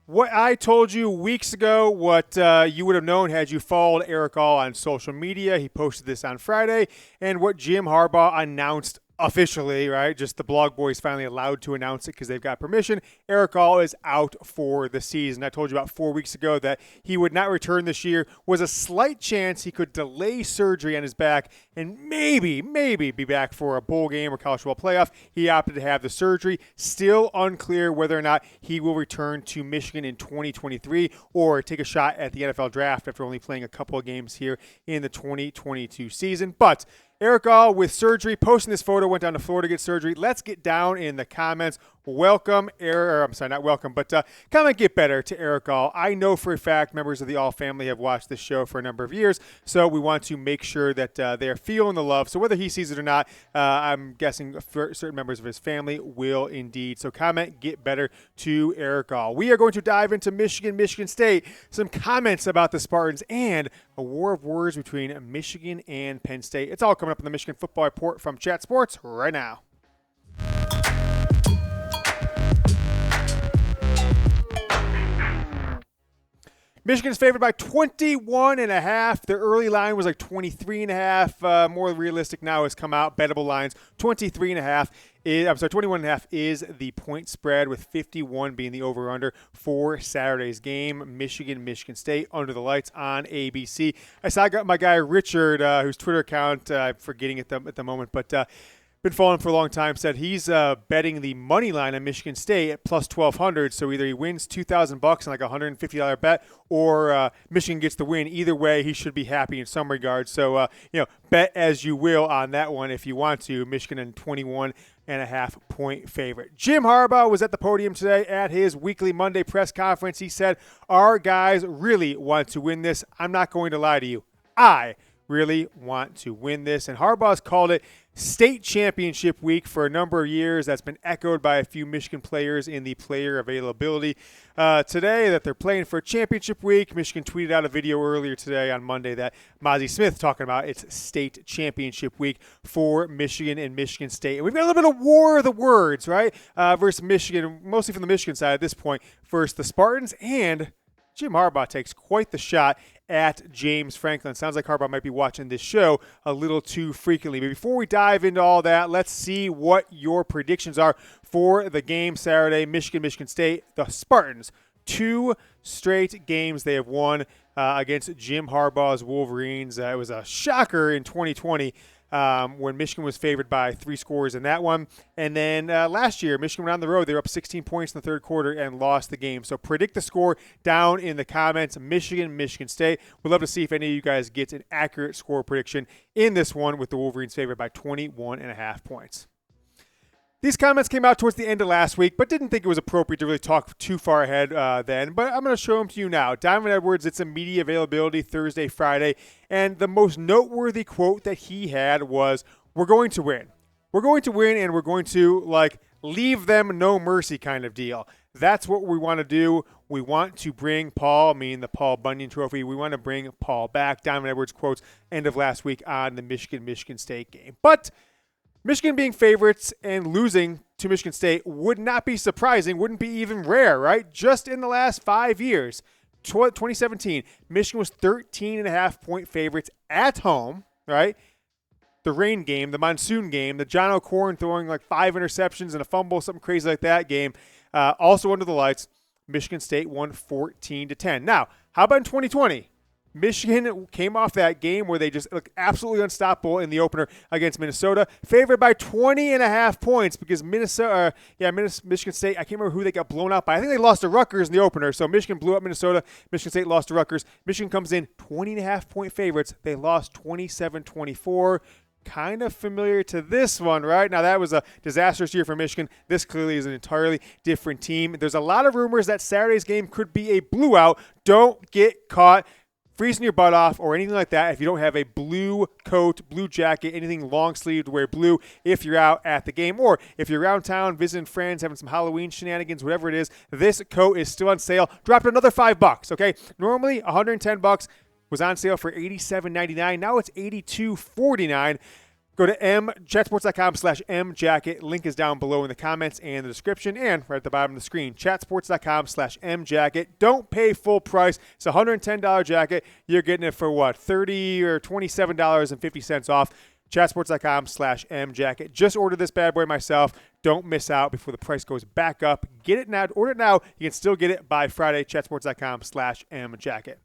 What I told you weeks ago, what you would have known had you followed Erick All on social media. He posted this on Friday, and what Jim Harbaugh announced officially, right? Just the blog boys finally allowed to announce it because they've got permission. Erick All is out for the season. I told you about 4 weeks ago that he would not return this year. Was a slight chance he could delay surgery on his back and maybe be back for a bowl game or college football playoff. He opted to have the surgery. Still unclear whether or not he will return to Michigan in 2023 or take a shot at the NFL draft after only playing a couple of games here in the 2022 season. But Erick All with surgery, posting this photo, went down to Florida to get surgery. Let's get down in the comments. Welcome, comment get better to Erick All. I know for a fact members of the All family have watched this show for a number of years, so we want to make sure that they are feeling the love. So whether he sees it or not, I'm guessing certain members of his family will indeed. So comment get better to Erick All. We are going to dive into Michigan State, some comments about the Spartans, and a war of words between Michigan and Penn State. It's all coming up in the Michigan Football Report from Chat Sports right now. Michigan's favored by 21.5. Their early line was like 23.5. More realistic now has come out. Bettable lines 23.5. 21.5 is the point spread, with 51 being the over/under for Saturday's game. Michigan State under the lights on ABC. I saw my guy Richard, whose Twitter account I'm forgetting at the moment, but been following for a long time, said he's betting the money line on Michigan State at plus 1,200. So either he wins $2,000 on like a $150 bet, or Michigan gets the win. Either way, he should be happy in some regards. So bet as you will on that one if you want to. Michigan and 21.5 point favorite. Jim Harbaugh was at the podium today at his weekly Monday press conference. He said, "Our guys really want to win this. I'm not going to lie to you. I really want to win this." And Harbaugh's called it state championship week for a number of years. That's been echoed by a few Michigan players in the player availability today, that they're playing for championship week. Michigan tweeted out a video earlier today on Monday that Mozzie Smith talking about it's state championship week for Michigan and Michigan State. And we've got a little bit of war of the words, right? Versus Michigan, mostly from the Michigan side at this point, versus the Spartans, and Jim Harbaugh takes quite the shot at James Franklin. Sounds like Harbaugh might be watching this show a little too frequently. But before we dive into all that, let's see what your predictions are for the game Saturday, Michigan State. The Spartans, 2 straight games they have won against Jim Harbaugh's Wolverines. It was a shocker in 2020. When Michigan was favored by 3 scores in that one. And then last year, Michigan went on the road. They were up 16 points in the third quarter and lost the game. So predict the score down in the comments. Michigan State. We'd love to see if any of you guys get an accurate score prediction in this one, with the Wolverines favored by 21.5 points. These comments came out towards the end of last week, but didn't think it was appropriate to really talk too far ahead then. But I'm going to show them to you now. Diamond Edwards, it's a media availability Thursday, Friday. And the most noteworthy quote that he had was, "We're going to win. We're going to win, and we're going to, leave them no mercy kind of deal." That's what we want to do. We want to bring Paul, the Paul Bunyan Trophy. We want to bring Paul back. Diamond Edwards quotes end of last week on the Michigan State game. But Michigan being favorites and losing to Michigan State would not be surprising, wouldn't be even rare, right? Just in the last 5 years, 2017, Michigan was 13.5 point favorites at home, right? The rain game, the monsoon game, the John O'Corn throwing 5 interceptions and a fumble, something crazy like that game. Also under the lights, Michigan State won 14-10. Now, how about in 2020? Michigan came off that game where they just looked absolutely unstoppable in the opener against Minnesota, favored by 20.5 points because Michigan State, I can't remember who they got blown out by. I think they lost to Rutgers in the opener. So Michigan blew up Minnesota. Michigan State lost to Rutgers. Michigan comes in 20.5 point favorites. They lost 27-24. Kind of familiar to this one, right? Now, that was a disastrous year for Michigan. This clearly is an entirely different team. There's a lot of rumors that Saturday's game could be a blowout. Don't get caught freezing your butt off or anything like that if you don't have a blue coat, blue jacket, anything long sleeved to wear blue if you're out at the game, or if you're around town visiting friends, having some Halloween shenanigans, whatever it is. This coat is still on sale. Dropped another $5, okay? Normally $110, was on sale for $87.99. Now it's $82.49. Go to chatsports.com/mjacket. Link is down below in the comments and the description and right at the bottom of the screen. Chatsports.com/mjacket. Don't pay full price. It's a $110 jacket. You're getting it for what? $30 or $27.50 off. Chatsports.com/mjacket. Just ordered this bad boy myself. Don't miss out before the price goes back up. Get it now. Order it now. You can still get it by Friday. Chatsports.com/mjacket.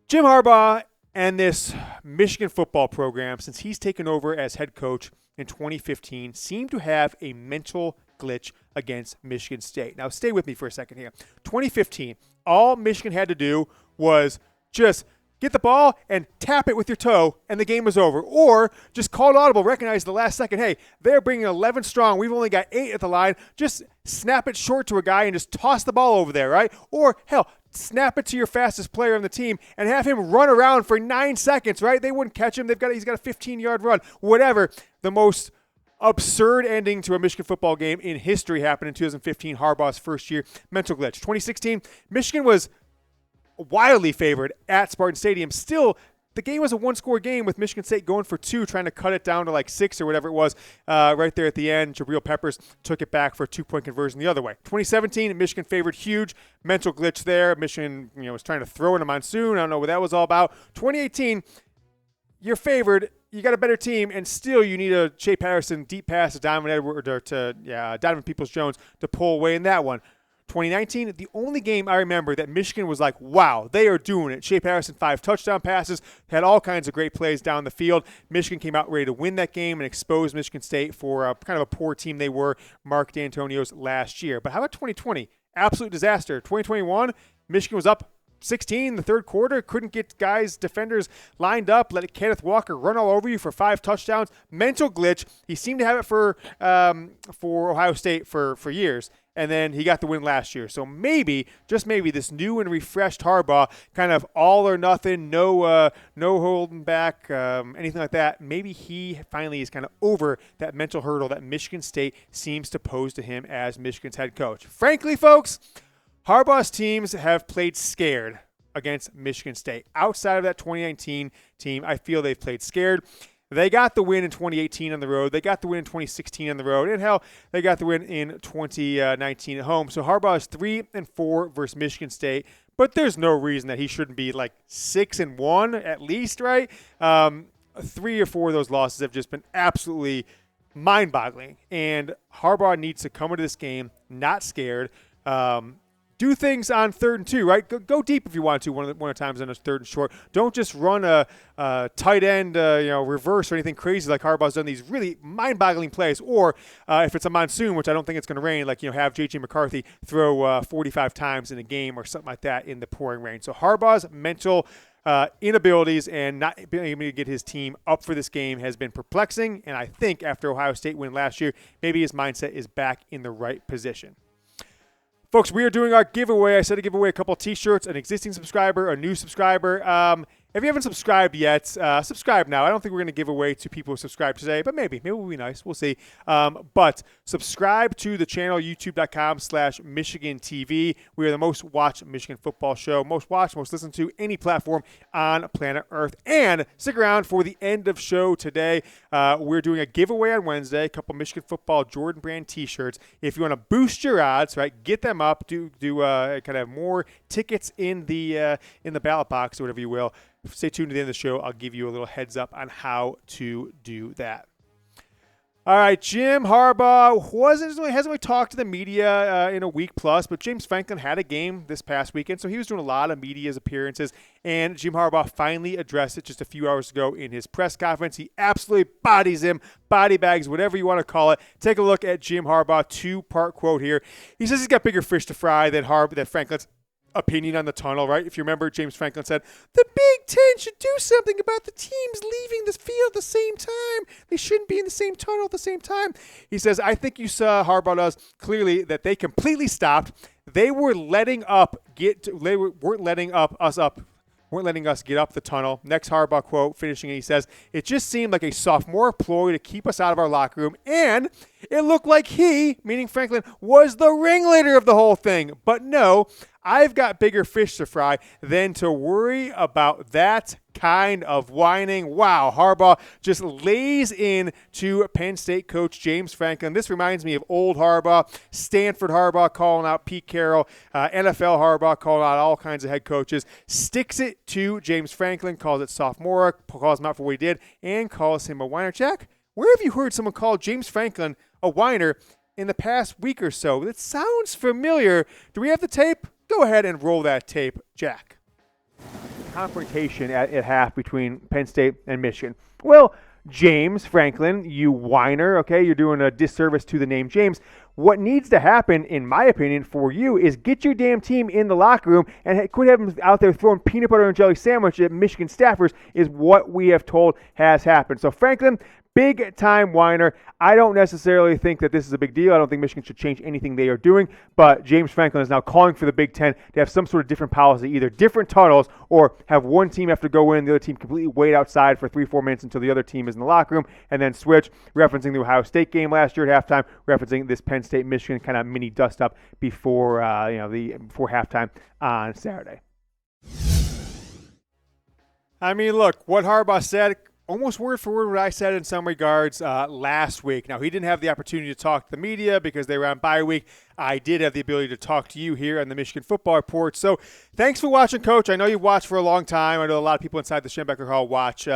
Jim Harbaugh and this Michigan football program, since he's taken over as head coach in 2015, seemed to have a mental glitch against Michigan State. Now, stay with me for a second here. 2015, all Michigan had to do was just get the ball and tap it with your toe, and the game was over. Or just call it audible, recognize the last second, hey, they're bringing 11 strong. We've only got 8 at the line. Just snap it short to a guy and just toss the ball over there, right? Or, hell, snap it to your fastest player on the team and have him run around for 9 seconds, right? They wouldn't catch him. He's got a 15-yard run. Whatever. The most absurd ending to a Michigan football game in history happened in 2015, Harbaugh's first year. Mental glitch. 2016, Michigan was wildly favored at Spartan Stadium. Still, the game was a one-score game with Michigan State going for 2, trying to cut it down to like 6 or whatever it was right there at the end. Jabril Peppers took it back for a 2-point conversion the other way. 2017, Michigan favored huge. Mental glitch there. Michigan was trying to throw in a monsoon. I don't know what that was all about. 2018, you're favored. You got a better team, and still you need a Shea Patterson deep pass to Donovan Edwards or to Donovan Peoples-Jones to pull away in that one. 2019, the only game I remember that Michigan was like, wow, they are doing it. Shea Patterson, 5 touchdown passes, had all kinds of great plays down the field. Michigan came out ready to win that game and expose Michigan State for kind of a poor team they were, Mark D'Antonio's last year. But how about 2020? Absolute disaster. 2021, Michigan was up 16 in the third quarter, couldn't get defenders lined up, let Kenneth Walker run all over you for 5 touchdowns. Mental glitch. He seemed to have it for Ohio State for years. And then he got the win last year. So maybe, just maybe, this new and refreshed Harbaugh, kind of all or nothing, no holding back, anything like that. Maybe he finally is kind of over that mental hurdle that Michigan State seems to pose to him as Michigan's head coach. Frankly, folks, Harbaugh's teams have played scared against Michigan State. Outside of that 2019 team, I feel they've played scared. They got the win in 2018 on the road. They got the win in 2016 on the road. And, hell, they got the win in 2019 at home. So Harbaugh is 3-4 versus Michigan State. But there's no reason that he shouldn't be like 6-1 at least, right? 3 or 4 of those losses have just been absolutely mind-boggling. And Harbaugh needs to come into this game not scared. Do things on 3rd and 2, right? Go deep if you want to one of the times on a 3rd and short. Don't just run a tight end, reverse or anything crazy like Harbaugh's done these really mind-boggling plays. Or if it's a monsoon, which I don't think it's going to rain, have J.J. McCarthy throw 45 times in a game or something like that in the pouring rain. So Harbaugh's mental inabilities and not being able to get his team up for this game has been perplexing. And I think after Ohio State win last year, maybe his mindset is back in the right position. Folks, we are doing our giveaway. I said to give away a couple T-shirts, an existing subscriber, a new subscriber. If you haven't subscribed yet, subscribe now. I don't think we're going to give away to people who subscribe today, but maybe. Maybe it will be nice. We'll see. But subscribe to the channel, youtube.com/Michigan TV. We are the most watched Michigan football show. Most watched, most listened to any platform on planet Earth. And stick around for the end of show today. We're doing a giveaway on Wednesday, a couple Michigan football Jordan brand T-shirts. If you want to boost your odds, right, get them up, do kind of more tickets in the ballot box or whatever you will. Stay tuned to the end of the show. I'll give you a little heads up on how to do that. All right, Jim Harbaugh hasn't really talked to the media in a week plus, but James Franklin had a game this past weekend, so he was doing a lot of media's appearances, and Jim Harbaugh finally addressed it just a few hours ago in his press conference. He absolutely bodies him, body bags, whatever you want to call it. Take a look at Jim Harbaugh, 2-part quote here. He says he's got bigger fish to fry than Franklin's opinion on the tunnel, right? If you remember, James Franklin said, the Big Ten should do something about the teams leaving the field at the same time. They shouldn't be in the same tunnel at the same time. He says, I think you saw Harbaugh does clearly that they completely stopped. They were letting us get up the tunnel. Next Harbaugh quote, finishing it, he says, it just seemed like a sophomore ploy to keep us out of our locker room, and It looked like he, meaning Franklin, was the ringleader of the whole thing. But no, I've got bigger fish to fry than to worry about that kind of whining. Wow, Harbaugh just lays in to Penn State coach James Franklin. This reminds me of old Harbaugh, Stanford Harbaugh calling out Pete Carroll, NFL Harbaugh calling out all kinds of head coaches. Sticks it to James Franklin, calls it sophomoric, calls him out for what he did, and calls him a whiner. Jack, where have you heard someone call James Franklin a whiner in the past week or so? That sounds familiar. Do we have the tape? Go ahead and roll that tape, Jack. Confrontation at half between Penn State and Michigan. Well, James Franklin, you whiner, okay? You're doing a disservice to the name James. What needs to happen, in my opinion, for you is get your damn team in the locker room and quit having them out there throwing peanut butter and jelly sandwich at Michigan staffers is what we have told has happened. So Franklin, big-time whiner. I don't necessarily think that this is a big deal. I don't think Michigan should change anything they are doing, but James Franklin is now calling for the Big Ten to have some sort of different policy, either different tunnels or have one team have to go in, the other team completely wait outside for 3-4 minutes until the other team is in the locker room, and then switch, referencing the Ohio State game last year at halftime, referencing this Penn State-Michigan kind of mini dust-up before before halftime on Saturday. I mean, look, what Harbaugh said, almost word for word what I said in some regards last week. Now, he didn't have the opportunity to talk to the media because they were on bye week. I did have the ability to talk to you here on the Michigan Football Report. So thanks for watching, Coach. I know you watched for a long time. I know a lot of people inside the Schembecker Hall watch,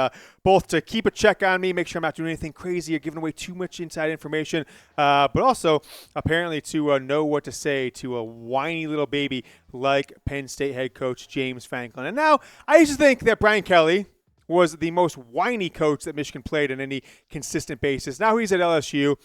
both to keep a check on me, make sure I'm not doing anything crazy or giving away too much inside information, but also apparently to know what to say to a whiny little baby like Penn State head coach James Franklin. And now I used to think that Brian Kelly was the most whiny coach that Michigan played on any consistent basis. Now he's at LSU.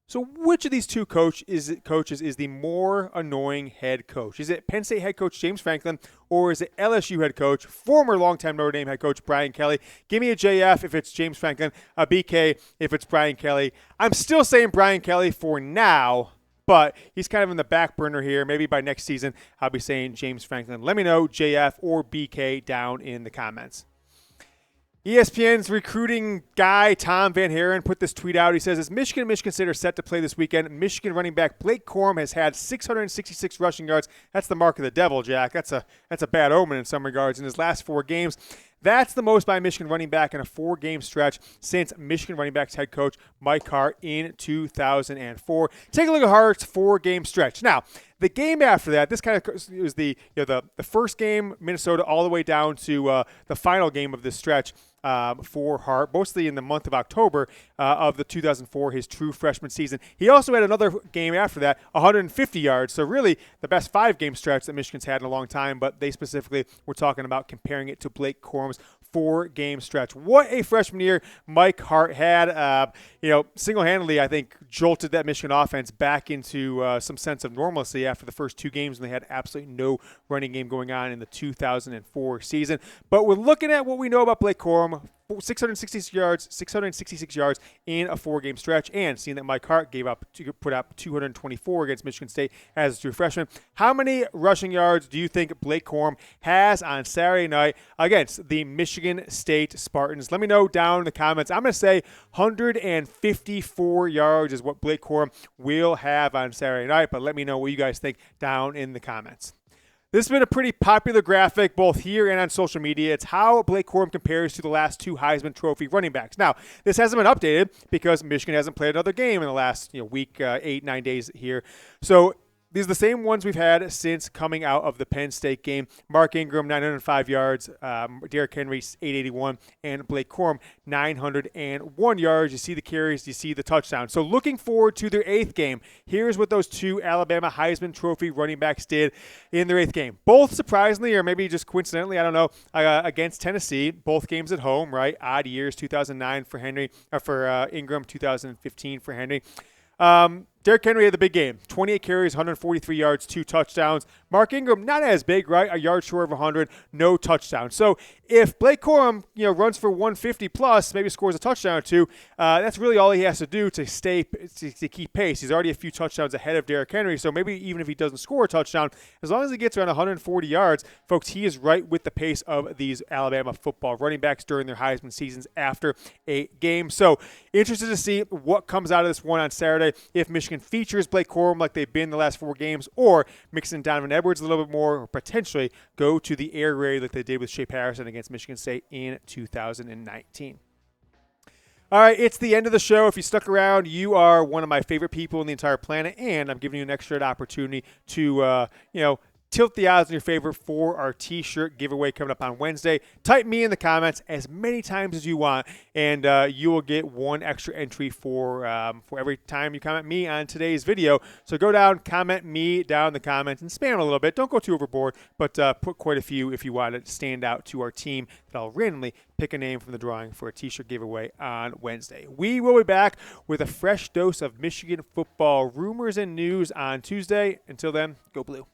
So which of these two coaches is the more annoying head coach? Is it Penn State head coach James Franklin, or is it LSU head coach, former longtime Notre Dame head coach Brian Kelly? Give me a JF if it's James Franklin, a BK if it's Brian Kelly. I'm still saying Brian Kelly for now, but he's kind of in the back burner here. Maybe by next season, I'll be saying James Franklin. Let me know, JF or BK, down in the comments. ESPN's recruiting guy, Tom Van Haren, put this tweet out. He says, as Michigan and Michigan State are set to play this weekend, Michigan running back Blake Corum has had 666 rushing yards. That's the mark of the devil, Jack. That's a bad omen in some regards in his last 4 games. That's the most by a Michigan running back in a 4-game stretch since Michigan running backs head coach Mike Hart in 2004. Take a look at Hart's 4-game stretch. Now, the game after that, this kind of was the first game, Minnesota, all the way down to the final game of this stretch for Hart, mostly in the month of October of the 2004, his true freshman season. He also had another game after that, 150 yards. So really the best 5-game stretch that Michigan's had in a long time, but they specifically were talking about comparing it to Blake Corum's 4-game stretch. What a freshman year Mike Hart had. Single-handedly, I think, jolted that Michigan offense back into some sense of normalcy after the first 2 games when they had absolutely no running game going on in the 2004 season. But we're looking at what we know about Blake Corum. 666 yards in a 4-game stretch, and seeing that Mike Hart put up 224 against Michigan State as a true freshman. How many rushing yards do you think Blake Corum has on Saturday night against the Michigan State Spartans? Let me know down in the comments. I'm going to say 154 yards is what Blake Corum will have on Saturday night, but let me know what you guys think down in the comments. This has been a pretty popular graphic both here and on social media. It's how Blake Corum compares to the last 2 Heisman Trophy running backs. Now, this hasn't been updated because Michigan hasn't played another game in the last week, 8-9 days here. So these are the same ones we've had since coming out of the Penn State game. Mark Ingram, 905 yards. Derrick Henry, 881. And Blake Corum, 901 yards. You see the carries. You see the touchdowns. So looking forward to their 8th game. Here's what those 2 Alabama Heisman Trophy running backs did in their 8th game. Both surprisingly, or maybe just coincidentally, I don't know, against Tennessee. Both games at home, right? Odd years, 2009 for Ingram, 2015 for Henry. Derrick Henry had the big game. 28 carries, 143 yards, 2 touchdowns. Mark Ingram, not as big, right? A yard short of 100, no touchdown. So if Blake Corum, runs for 150 plus, maybe scores a touchdown or two, that's really all he has to do to keep pace. He's already a few touchdowns ahead of Derrick Henry, so maybe even if he doesn't score a touchdown, as long as he gets around 140 yards, folks, he is right with the pace of these Alabama football running backs during their Heisman seasons after a game. So interested to see what comes out of this one on Saturday. If Michigan features Blake Corum like they've been the last 4 games, or mix in Donovan Edwards a little bit more, or potentially go to the air raid like they did with Shea Patterson against Michigan State in 2019. All right, it's the end of the show. If you stuck around, you are one of my favorite people on the entire planet, and I'm giving you an extra opportunity to, tilt the odds in your favor for our T-shirt giveaway coming up on Wednesday. Type me in the comments as many times as you want, and you will get 1 extra entry for every time you comment me on today's video. So go down, comment me down in the comments, and spam a little bit. Don't go too overboard, but put quite a few if you want to stand out to our team. That I'll randomly pick a name from the drawing for a T-shirt giveaway on Wednesday. We will be back with a fresh dose of Michigan football rumors and news on Tuesday. Until then, go Blue.